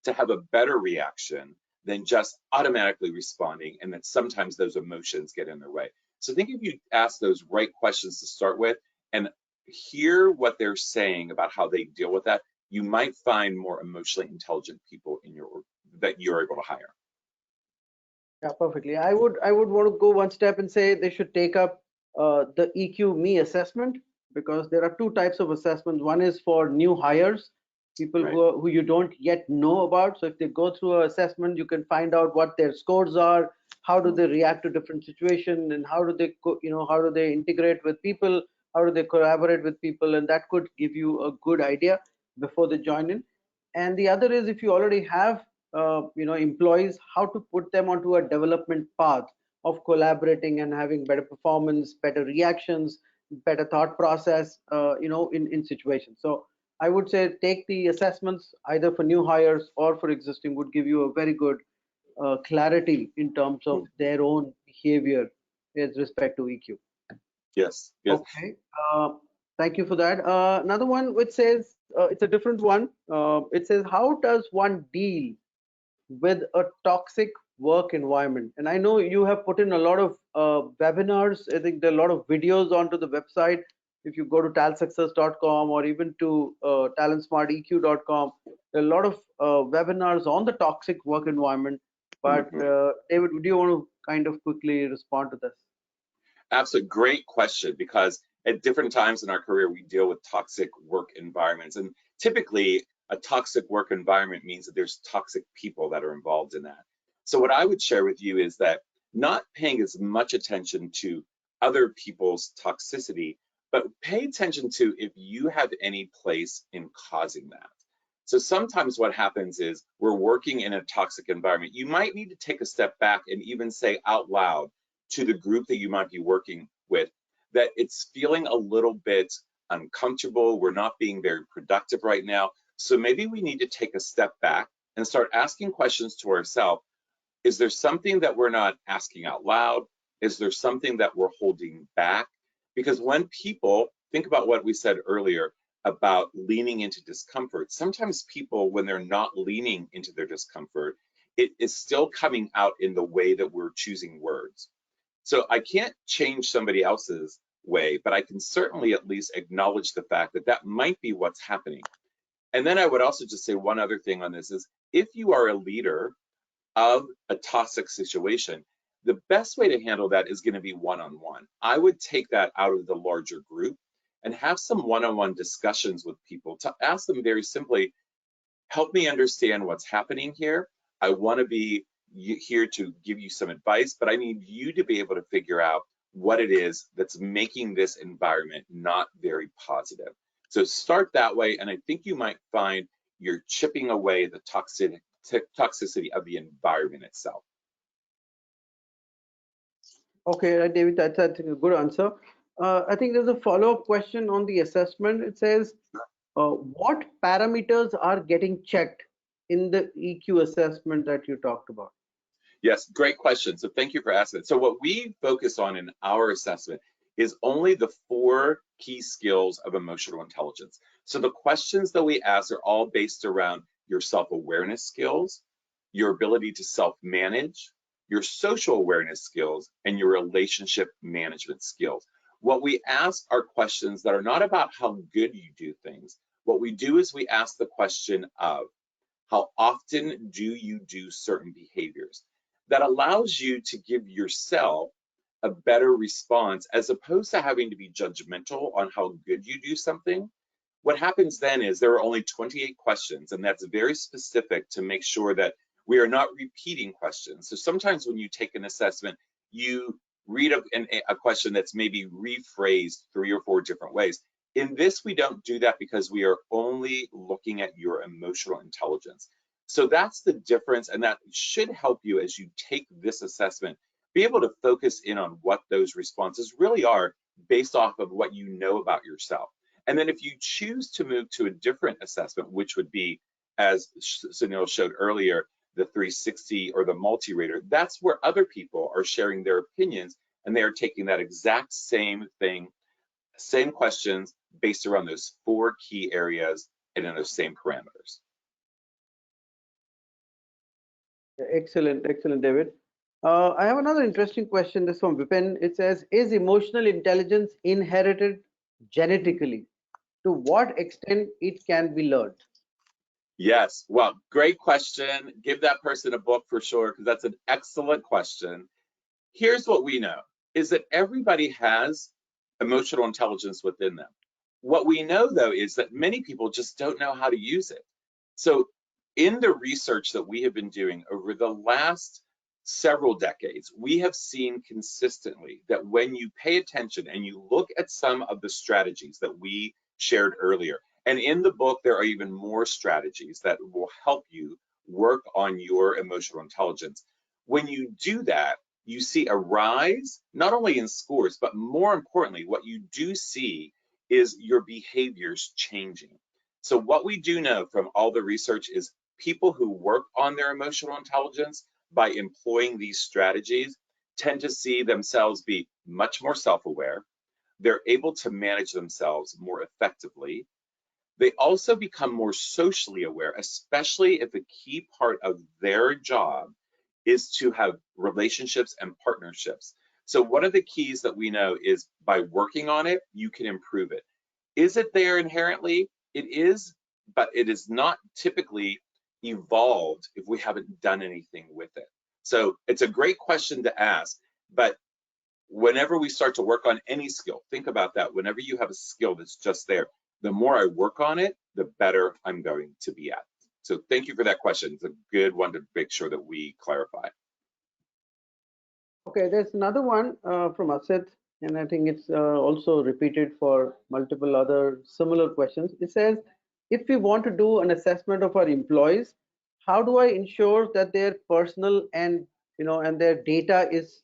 to have a better reaction than just automatically responding, and that sometimes those emotions get in their way. So I think if you ask those right questions to start with and hear what they're saying about how they deal with that, you might find more emotionally intelligent people in your that you're able to hire. Yeah, perfectly. I would want to go one step and say they should take up the EQ Me assessment, because there are two types of assessments. One is for new hires, people Right. who you don't yet know about. So if they go through an assessment, you can find out what their scores are, how do they react to different situations, and how do they how do they integrate with people, how do they collaborate with people, and that could give you a good idea before they join in. And the other is if you already have employees, how to put them onto a development path of collaborating and having better performance, better reactions, better thought process, in situations. So I would say take the assessments either for new hires or for existing, would give you a very good clarity in terms of their own behavior with respect to EQ. Yes. Yes. Okay, thank you for that. Another one which says, it's a different one. It says, how does one deal with a toxic work environment? And I know you have put in a lot of webinars. I think there are a lot of videos onto the website. If you go to talsuccess.com or even to talentsmarteq.com, there are a lot of webinars on the toxic work environment. But David, would you want to kind of quickly respond to this? Absolutely. Great question, because at different times in our career, we deal with toxic work environments. And typically, a toxic work environment means that there's toxic people that are involved in that. So what I would share with you is that not paying as much attention to other people's toxicity, but pay attention to if you have any place in causing that. So sometimes what happens is we're working in a toxic environment. You might need to take a step back and even say out loud to the group that you might be working with that it's feeling a little bit uncomfortable. We're not being very productive right now. So maybe we need to take a step back and start asking questions to ourselves. Is there something that we're not asking out loud? Is there something that we're holding back? Because when people think about what we said earlier about leaning into discomfort, sometimes people, when they're not leaning into their discomfort, it is still coming out in the way that we're choosing words. So I can't change somebody else's way, but I can certainly at least acknowledge the fact that that might be what's happening. And then I would also just say one other thing on this is if you are a leader of a toxic situation, the best way to handle that is going to be one-on-one. I would take that out of the larger group and have some one-on-one discussions with people to ask them very simply, help me understand what's happening here. I want to be here to give you some advice, but I need you to be able to figure out what it is that's making this environment not very positive. So start that way, and I think you might find you're chipping away the toxicity of the environment itself. Okay, David, that's I think a good answer. I think there's a follow-up question on the assessment. It says, what parameters are getting checked in the EQ assessment that you talked about? Yes, great question. So thank you for asking. So what we focus on in our assessment is only the 4 key skills of emotional intelligence. So the questions that we ask are all based around your self-awareness skills, your ability to self-manage, your social awareness skills, and your relationship management skills. What we ask are questions that are not about how good you do things. What we do is we ask the question of how often do you do certain behaviors? That allows you to give yourself a better response as opposed to having to be judgmental on how good you do something. What happens then is there are only 28 questions, and that's very specific to make sure that we are not repeating questions. So sometimes when you take an assessment, you read a question that's maybe rephrased 3 or 4 different ways. In this, we don't do that because we are only looking at your emotional intelligence. So that's the difference, and that should help you as you take this assessment, be able to focus in on what those responses really are based off of what you know about yourself. And then if you choose to move to a different assessment, which would be, as Sunil showed earlier, the 360 or the multi-rater, that's where other people are sharing their opinions, and they are taking that exact same thing, same questions based around those 4 key areas and in those same parameters. Excellent, excellent, David. I have another interesting question. This from Vipin. It says, is emotional intelligence inherited genetically? To what extent it can be learned? Yes, well, great question. Give that person a book for sure, because that's an excellent question. Here's what we know, is that everybody has emotional intelligence within them. What we know, though, is that many people just don't know how to use it. So in the research that we have been doing over the last several decades, we have seen consistently that when you pay attention and you look at some of the strategies that we shared earlier, and in the book, there are even more strategies that will help you work on your emotional intelligence. When you do that, you see a rise, not only in scores, but more importantly, what you do see is your behaviors changing. So what we do know from all the research is people who work on their emotional intelligence by employing these strategies tend to see themselves be much more self-aware. They're able to manage themselves more effectively. They also become more socially aware, especially if a key part of their job is to have relationships and partnerships. So one of the keys that we know is by working on it, you can improve it. Is it there inherently? It is, but it is not typically evolved if we haven't done anything with it. So it's a great question to ask, but whenever we start to work on any skill, think about that. Whenever you have a skill that's just there, the more I work on it, the better I'm going to be at. So thank you for that question. It's a good one to make sure that we clarify. Okay, there's another one from Asit, and I think it's also repeated for multiple other similar questions. It says, if we want to do an assessment of our employees, how do I ensure that their personal and and their data is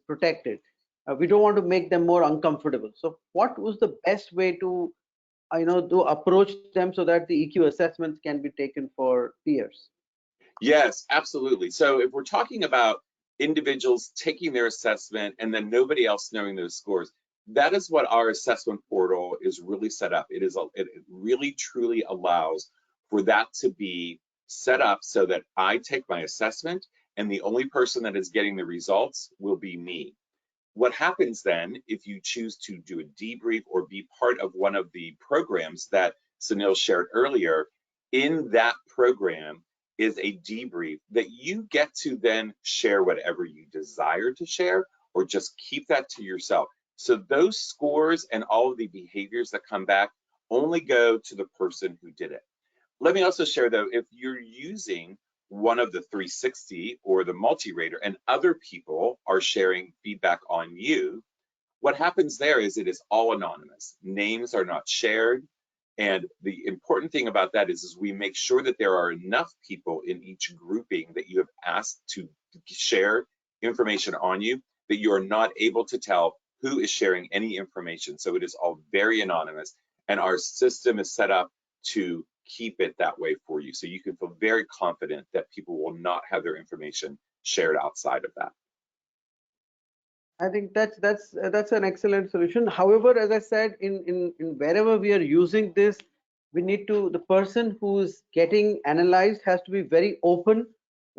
protected? We don't want to make them more uncomfortable. So, what was the best way to to approach them so that the EQ assessments can be taken for peers? Yes, absolutely. So if we're talking about individuals taking their assessment and then nobody else knowing those scores, that is what our assessment portal is really set up. It really truly allows for that to be set up so that I take my assessment and the only person that is getting the results will be me. What happens then if you choose to do a debrief or be part of one of the programs that Sunil shared earlier? In that program is a debrief that you get to then share whatever you desire to share, or just keep that to yourself. So those scores and all of the behaviors that come back only go to the person who did it. Let me also share, though, if you're using one of the 360 or the multi-rater and other people are sharing feedback on you, what happens there is it is all anonymous. Names are not shared. And the important thing about that is we make sure that there are enough people in each grouping that you have asked to share information on you that you are not able to tell who is sharing any information. So it is all very anonymous, and our system is set up to keep it that way for you. So you can feel very confident that people will not have their information shared outside of that. I think that's an excellent solution. However, as I said, in wherever we are using this, we need to, the person who's getting analyzed has to be very open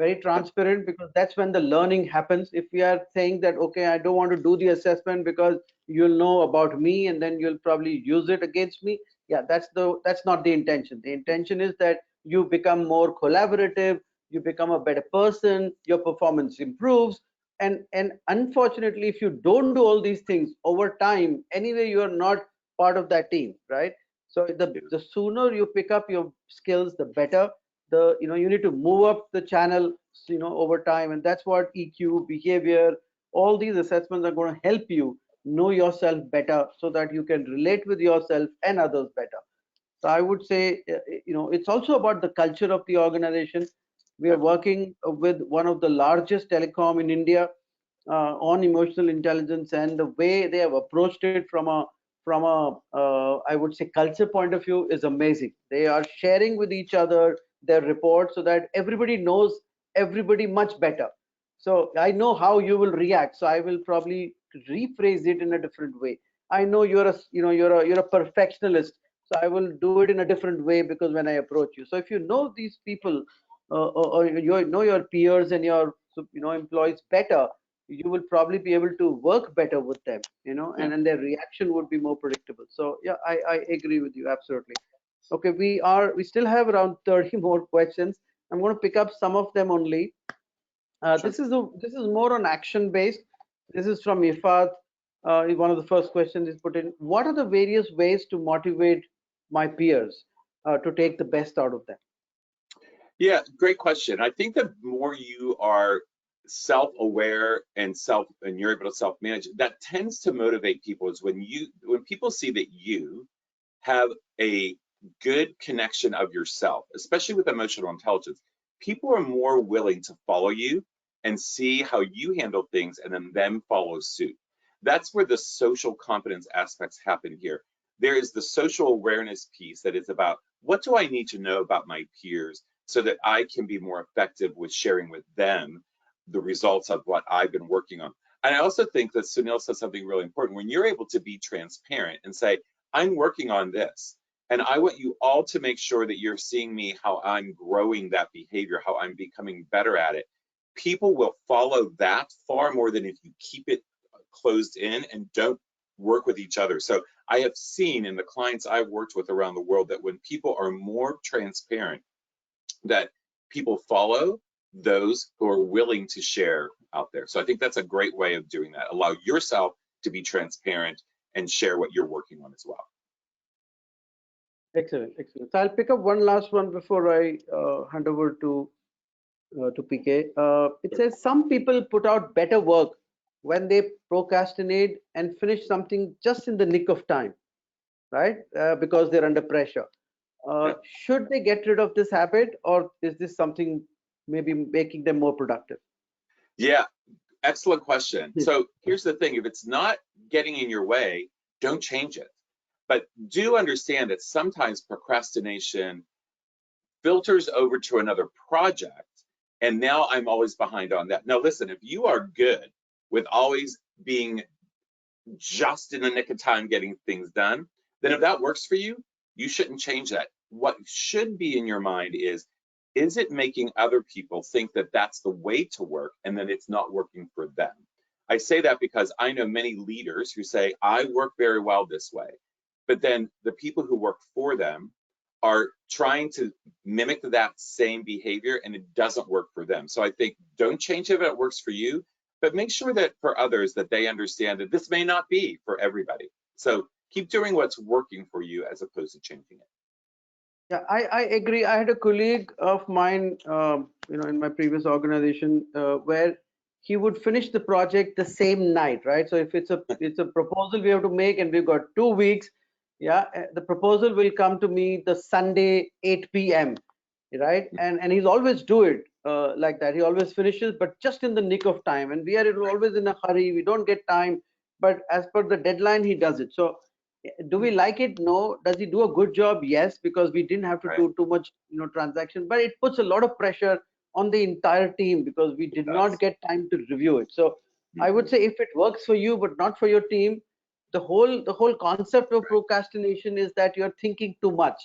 very transparent, because that's when the learning happens. If we are saying that, okay, I don't want to do the assessment because you'll know about me and then you'll probably use it against me, yeah, that's not the intention. The intention is that you become more collaborative, you become a better person, your performance improves. And unfortunately, if you don't do all these things over time, anyway, you are not part of that team, right? So the sooner you pick up your skills, the better. You need to move up the channel, over time, and that's what EQ, behavior, all these assessments are going to help you know yourself better, so that you can relate with yourself and others better. So I would say, it's also about the culture of the organization. We are working with one of the largest telecom in India on emotional intelligence, and the way they have approached it from a I would say culture point of view is amazing. They are sharing with each other their reports so that everybody knows everybody much better. So I know how you will react, so I will probably rephrase it in a different way. I know you're a perfectionist, so I will do it in a different way, because when I approach you. So if you know these people, or you know your peers and your employees better, you will probably be able to work better with them, and then their reaction would be more predictable. So yeah, I agree with you absolutely. Okay, we still have around 30 more questions. I'm going to pick up some of them only. Sure. This is more on action based. This is from Ifat. One of the first questions is put in: what are the various ways to motivate my peers to take the best out of them? Yeah, great question. I think the more you are self-aware and you're able to self-manage, that tends to motivate people. Is when people see that you have a good connection of yourself, especially with emotional intelligence, people are more willing to follow you and see how you handle things and then them follow suit. That's where the social competence aspects happen here. There is the social awareness piece that is about, what do I need to know about my peers so that I can be more effective with sharing with them the results of what I've been working on. And I also think that Sunil said something really important. When you're able to be transparent and say, I'm working on this, and I want you all to make sure that you're seeing me, how I'm growing that behavior, how I'm becoming better at it, people will follow that far more than if you keep it closed in and don't work with each other. So I have seen in the clients I've worked with around the world that when people are more transparent, that people follow those who are willing to share out there. So I think that's a great way of doing that. Allow yourself to be transparent and share what you're working on as well. Excellent, excellent. So I'll pick up one last one before I hand over to PK. It says some people put out better work when they procrastinate and finish something just in the nick of time, right? Because they're under pressure. Should they get rid of this habit, or is this something maybe making them more productive? Yeah, excellent question. So here's the thing: if it's not getting in your way, don't change it. But do understand that sometimes procrastination filters over to another project, and now I'm always behind on that. Now, listen, if you are good with always being just in the nick of time getting things done, then if that works for you, you shouldn't change that. What should be in your mind is it making other people think that that's the way to work and that it's not working for them? I say that because I know many leaders who say, I work very well this way, but then the people who work for them are trying to mimic that same behavior and it doesn't work for them. So I think don't change it if it works for you, but make sure that for others that they understand that this may not be for everybody. So keep doing what's working for you as opposed to changing it. Yeah, I agree. I had a colleague of mine, in my previous organization, where he would finish the project the same night, right? So if it's a proposal we have to make and we've got 2 weeks, yeah, the proposal will come to me the Sunday 8 p.m., right? And he's always do it like that. He always finishes, but just in the nick of time. And we are always in a hurry. We don't get time, but as per the deadline, he does it. So do we like it? No. Does he do a good job? Yes, because we didn't have to do too much, transaction, but it puts a lot of pressure on the entire team because we did not get time to review it. So I would say if it works for you but not for your team, the whole concept of procrastination is that you're thinking too much,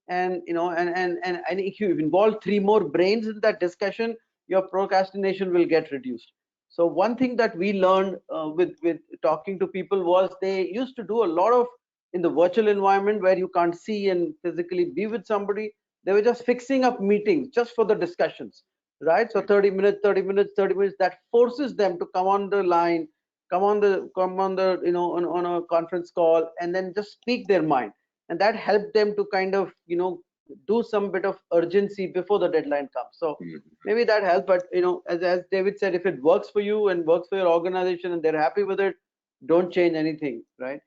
and and if you involve 3 more brains in that discussion, your procrastination will get reduced. So one thing that we learned with talking to people was they used to do a lot of, in the virtual environment where you can't see and physically be with somebody, they were just fixing up meetings just for the discussions, right? So 30 minutes, 30 minutes, 30 minutes, that forces them to come on the line, come on the on a conference call, and then just speak their mind. And that helped them to kind of do some bit of urgency before the deadline comes. So maybe that helps. But as David said, if it works for you and works for your organization and they're happy with it, don't change anything, right?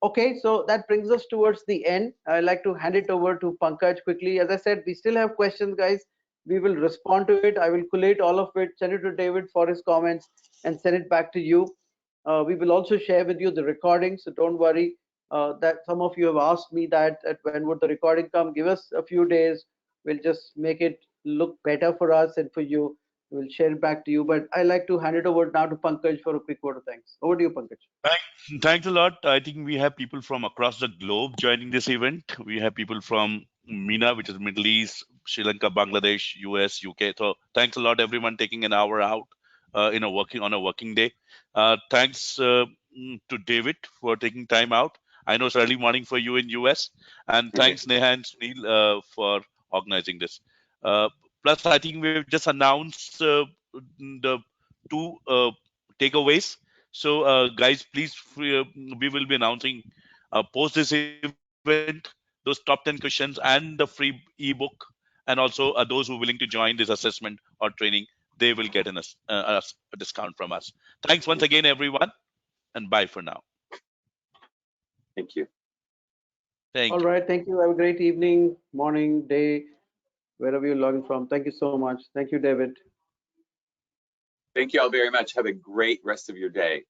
Okay, so that brings us towards the end. I'd like to hand it over to Pankaj quickly. As I said, we still have questions, guys. We will respond to it. I will collate all of it, send it to David for his comments, and send it back to you. We will also share with you the recording, so don't worry. That some of you have asked me that when would the recording come. Give us a few days. We'll just make it look better for us and for you. We'll share it back to you. But I like to hand it over now to Pankaj for a quick word of thanks. Over to you, Pankaj. Thanks a lot. I think we have people from across the globe joining this event. We have people from MENA, which is Middle East, Sri Lanka, Bangladesh, US, UK. So thanks a lot, everyone, taking an hour out on a working day. Thanks to David for taking time out. I know it's early morning for you in US, and thanks Neha and Sunil for organizing this. Plus, I think we've just announced the two takeaways. So, guys, please, we will be announcing post this event those top 10 questions and the free ebook, and also those who are willing to join this assessment or training, they will get a discount from us. Thanks once again, everyone, and bye for now. Thank you. All right, thank you. Have a great evening, morning, day, wherever you're logging from. Thank you so much. Thank you, David. Thank you all very much. Have a great rest of your day.